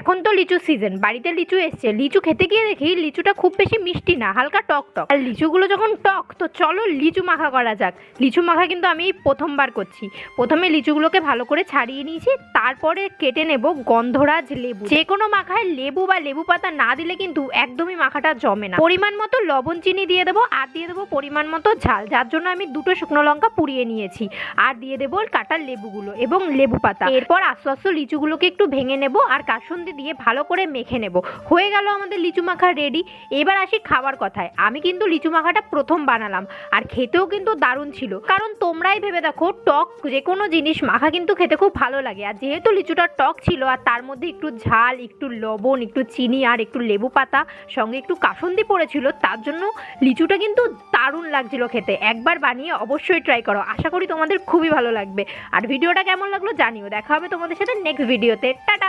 এখন তো লিচুর সিজন, বাড়িতে লিচু এসছে। লিচু খেতে গিয়ে দেখি লিচুটা খুব বেশি মিষ্টি না, হালকা টক টক। আর লিচুগুলো যখন টক, তো চলো লিচু মাখা করা যাক। লিচু মাখা কিন্তু আমি এই প্রথমবার করছি। প্রথমে লিচুগুলোকে ভালো করে ছাড়িয়ে নিয়েছি, তারপরে কেটে নেব গন্ধরাজ লেবু। যে কোনো মাখায় লেবু বা লেবু পাতা না দিলে কিন্তু একদমই মাখাটা জমে না। পরিমাণ মতো লবণ চিনি দিয়ে দেবো, আর দিয়ে দেবো পরিমাণ মতো ঝাল, যার জন্য আমি 2টো শুকনো লঙ্কা পুড়িয়ে নিয়েছি। আর দিয়ে দেবো কাটা লেবুগুলো এবং লেবু পাতা। এরপর আস্তে আস্তে লিচুগুলোকে একটু ভেঙে নেব আর কাসুন্দি দিয়ে ভালো করে মেখে নেব। হয়ে গেল আমাদের লিচু মাখা রেডি। এবার আসি খাবার কথায়। আমি কিন্তু লিচু মাখাটা প্রথম বানালাম, আর খেতেও কিন্তু দারুণ ছিল। কারণ তোমরাই ভেবে দেখো, টক যে কোনো জিনিস মাখা কিন্তু খেতে খুব ভালো লাগে। আর যেহেতু লিচুটা টক ছিল, আর তার মধ্যে একটু ঝাল, একটু লবণ, একটু চিনি আর একটু লেবু পাতা, সঙ্গে একটু কাসুন্দি পড়েছিল, তার জন্য লিচুটা কিন্তু দারুণ লাগছিল খেতে। একবার বানিয়ে অবশ্যই ট্রাই করো, আশা করি তোমাদের খুবই ভালো লাগবে। আর ভিডিওটা কেমন লাগলো জানিও। দেখা হবে তোমাদের সাথে নেক্সট ভিডিওতে। টাটা।